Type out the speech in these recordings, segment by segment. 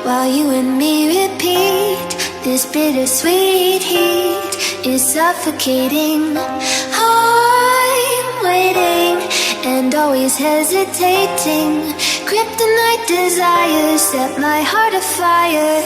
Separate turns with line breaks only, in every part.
while you and me repeat. This bittersweet heat is suffocating. I'm waiting and always hesitating. Kryptonite desires set my heart afire.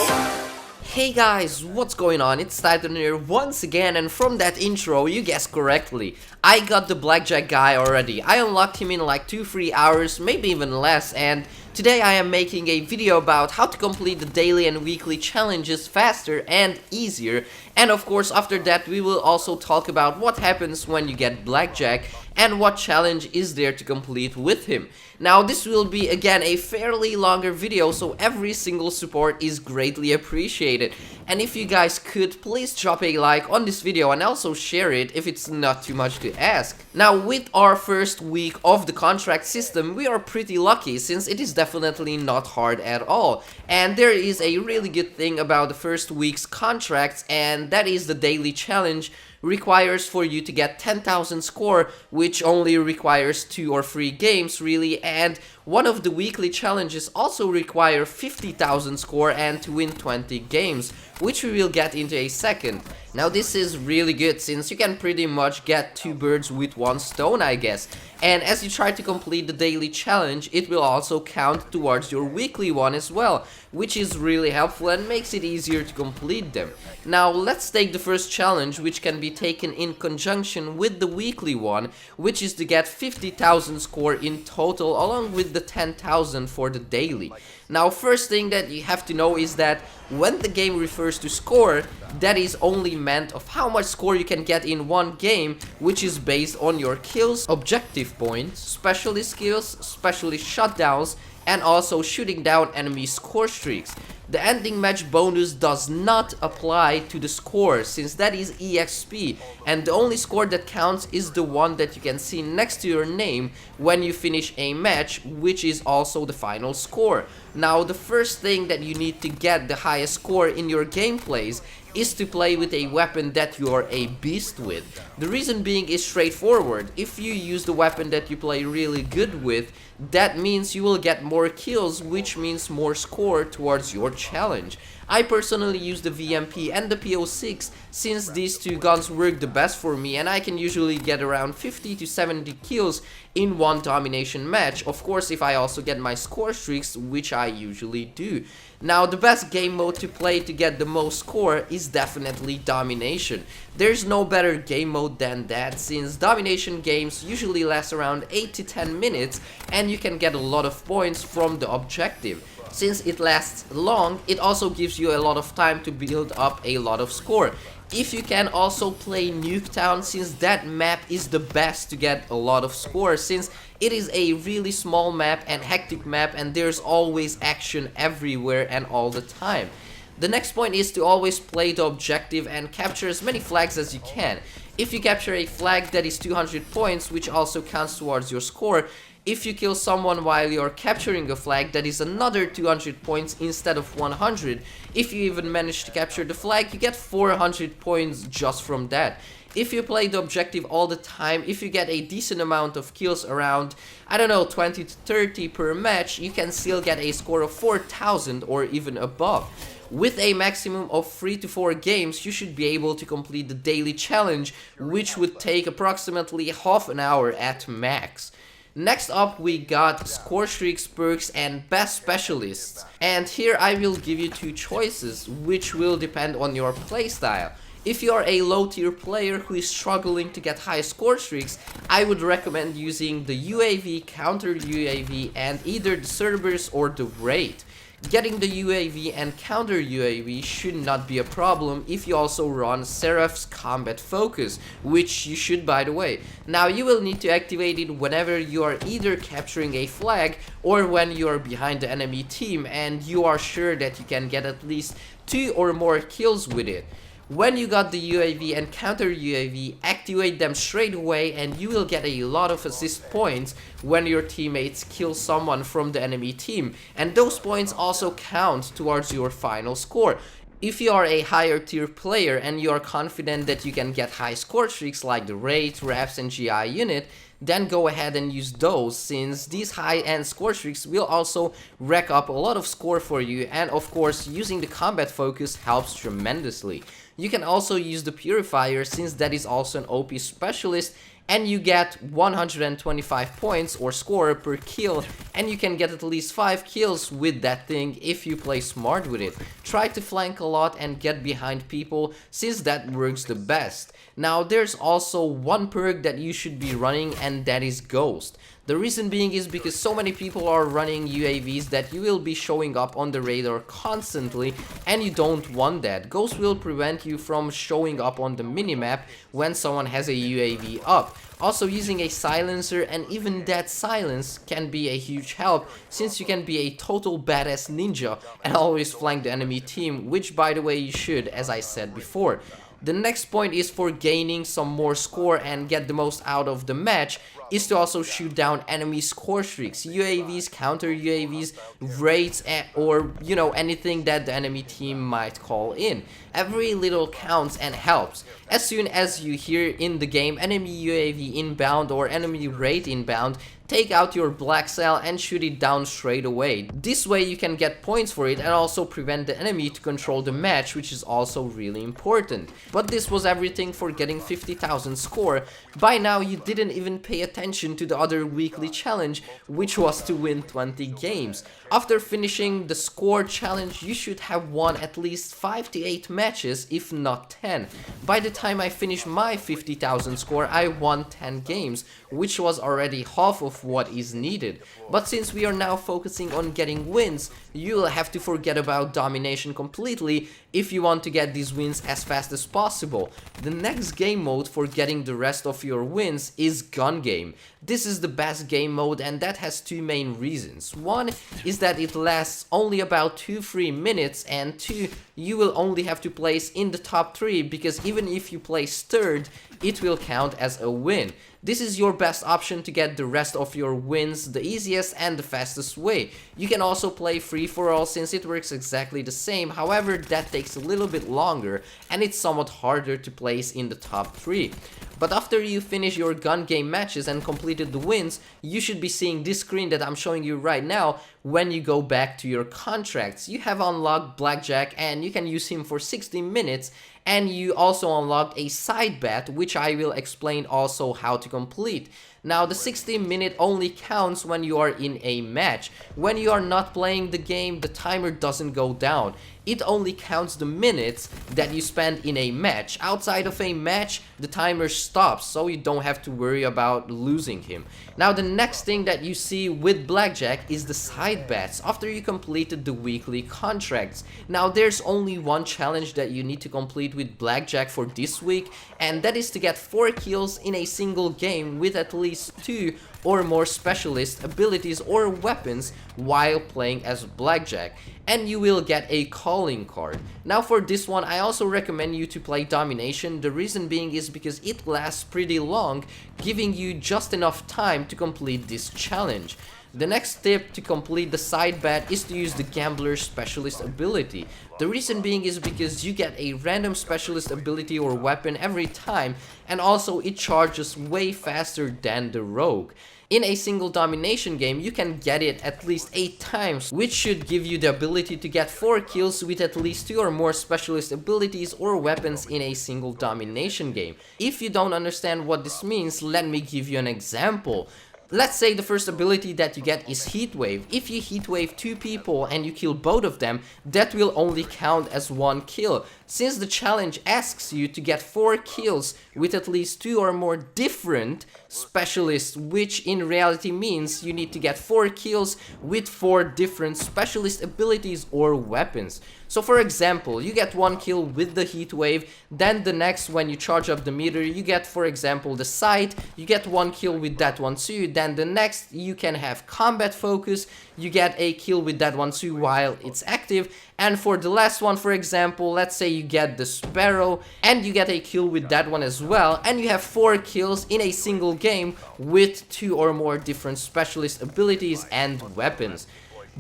Hey guys, what's going on? It's itzTitan here once again, and from that intro, you guessed correctly. I got the blackjack guy already. I unlocked him in like 2-3 hours, maybe even less, and today I am making a video about how to complete the daily and weekly challenges faster and easier. And of course, after that we will also talk about what happens when you get blackjack and what challenge is there to complete with him. Now this will be again a fairly longer video, so every single support is greatly appreciated. And if you guys could, please drop a like on this video and also share it if it's not too much to ask. Now with our first week of the contract system, we are pretty lucky since it is definitely not hard at all. And there is a really good thing about the first week's contracts, and that is the daily challenge requires for you to get 10,000 score, which only requires 2 or 3 games really, and one of the weekly challenges also require 50,000 score and to win 20 games, which we will get into a second. Now this is really good since you can pretty much get 2 birds with 1 stone, I guess. And as you try to complete the daily challenge, it will also count towards your weekly one as well, which is really helpful and makes it easier to complete them. Now let's take the first challenge, which can be taken in conjunction with the weekly one, which is to get 50,000 score in total along with the 10,000 for the daily. Now first thing that you have to know is that when the game refers to score, that is only meant of how much score you can get in one game, which is based on your kills, objective points, specialist skills, specialist shutdowns, and also shooting down enemy score streaks. The ending match bonus does not apply to the score since that is EXP, and the only score that counts is the one that you can see next to your name when you finish a match, which is also the final score. Now the first thing that you need to get the highest score in your gameplays is to play with a weapon that you are a beast with. The reason being is straightforward. If you use the weapon that you play really good with, that means you will get more kills, which means more score towards your challenge. I personally use the VMP and the PO6 since these two guns work the best for me, and I can usually get around 50 to 70 kills in one domination match, of course if I also get my score streaks, which I usually do. Now the best game mode to play to get the most score is definitely domination. There's no better game mode than that since domination games usually last around 8 to 10 minutes and you can get a lot of points from the objective. Since it lasts long, it also gives you a lot of time to build up a lot of score. If you can also play Nuketown, since that map is the best to get a lot of score since it is a really small map and hectic map and there's always action everywhere and all the time. The next point is to always play the objective and capture as many flags as you can. If you capture a flag, that is 200 points, which also counts towards your score. If you kill someone while you're capturing a flag, that is another 200 points instead of 100. If you even manage to capture the flag, you get 400 points just from that. If you play the objective all the time, if you get a decent amount of kills around, I don't know, 20 to 30 per match, you can still get a score of 4,000 or even above. With a maximum of 3 to 4 games, you should be able to complete the daily challenge, which would take approximately half an hour at max. Next up we got Scorestreaks Perks and Best Specialists, and here I will give you 2 choices, which will depend on your playstyle. If you are a low tier player who is struggling to get high score streaks, I would recommend using the UAV, counter UAV, and either the Cerberus or the Wraith. Getting the UAV and counter UAV should not be a problem if you also run Seraph's Combat Focus, which you should by the way. Now you will need to activate it whenever you are either capturing a flag or when you are behind the enemy team and you are sure that you can get at least 2 or more kills with it. When you got the UAV and counter UAV, activate them straight away and you will get a lot of assist points when your teammates kill someone from the enemy team, and those points also count towards your final score. If you are a higher tier player and you are confident that you can get high score streaks like the Wraith, Raps and GI unit, then go ahead and use those, since these high-end score streaks will also rack up a lot of score for you, and of course using the combat focus helps tremendously. You can also use the Purifier, since that is also an OP specialist, and you get 125 points or score per kill, and you can get at least 5 kills with that thing if you play smart with it. Try to flank a lot and get behind people, since that works the best. Now there's also one perk that you should be running, and that is Ghost. The reason being is because so many people are running UAVs that you will be showing up on the radar constantly, and you don't want that. Ghost will prevent you from showing up on the minimap when someone has a UAV up. Also, using a silencer, and even that silence, can be a huge help, since you can be a total badass ninja and always flank the enemy team, which by the way you should, as I said before. The next point is for gaining some more score and get the most out of the match is to also shoot down enemy score streaks, UAVs, counter UAVs, raids, or you know, anything that the enemy team might call in. Every little counts and helps. As soon as you hear in the game enemy UAV inbound or enemy raid inbound, take out your black cell and shoot it down straight away. This way you can get points for it and also prevent the enemy to control the match, which is also really important. But this was everything for getting 50,000 score. By now you didn't even pay attention to the other weekly challenge, which was to win 20 games. After finishing the score challenge, you should have won at least 5 to 8 matches, if not 10. By the time I finished my 50,000 score, I won 10 games, which was already half of what is needed. But since we are now focusing on getting wins, you'll have to forget about domination completely if you want to get these wins as fast as possible. The next game mode for getting the rest of your wins is gun game. This is the best game mode, and that has two main reasons. One is that it lasts only about 2-3 minutes, and two, you will only have to place in the top 3, because even if you place third, it will count as a win. This is your best option to get the rest of your wins the easiest and the fastest way. You can also play free for all, since it works exactly the same, however that takes a little bit longer and it's somewhat harder to place in the top 3. But after you finish your gun game matches and completed the wins, you should be seeing this screen that I'm showing you right now. When you go back to your contracts, you have unlocked Blackjack and you can use him for 60 minutes, and you also unlocked a side bet, which I will explain also how to complete. Now the 60-minute only counts when you are in a match. When you are not playing the game, the timer doesn't go down. It only counts the minutes that you spend in a match. Outside of a match, the timer stops, so you don't have to worry about losing him. Now the next thing that you see with Blackjack is the side bets after you completed the weekly contracts. Now there's only one challenge that you need to complete with Blackjack for this week, and that is to get 4 kills in a single game with at least 2 or more specialist abilities or weapons while playing as Blackjack, and you will get a calling card. Now for this one, I also recommend you to play Domination. The reason being is because it lasts pretty long, giving you just enough time to complete this challenge. The next tip to complete the side bet is to use the Gambler's Specialist ability. The reason being is because you get a random specialist ability or weapon every time, and also it charges way faster than the Rogue. In a single domination game, you can get it at least 8 times, which should give you the ability to get 4 kills with at least 2 or more specialist abilities or weapons in a single domination game. If you don't understand what this means, let me give you an example. Let's say the first ability that you get is Heatwave. If you Heatwave 2 people and you kill both of them, that will only count as 1 kill. Since the challenge asks you to get 4 kills with at least 2 or more different specialists, which in reality means you need to get 4 kills with 4 different specialist abilities or weapons. So for example, you get 1 kill with the Heatwave, then the next, when you charge up the meter, you get, for example, the Sight, you get 1 kill with that one too, then the next you can have Combat Focus, you get a kill with that one too while it's active, and for the last one, for example, let's say you get the Sparrow and you get a kill with that one as well, and you have 4 kills in a single game with 2 or more different specialist abilities and weapons.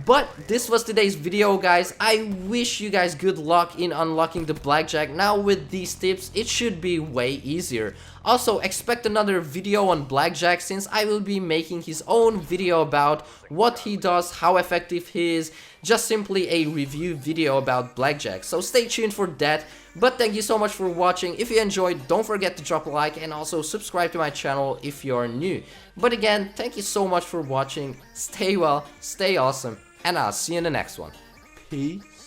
But this was today's video, guys. I wish you guys good luck in unlocking the Blackjack. Now with these tips, it should be way easier. Also, expect another video on blackjack, since I will be making his own video about what he does, how effective he is, just simply a review video about blackjack. So stay tuned for that. But thank you so much for watching. If you enjoyed, don't forget to drop a like and also subscribe to my channel if you're new. But again, thank you so much for watching. Stay well, stay awesome, and I'll see you in the next one. Peace.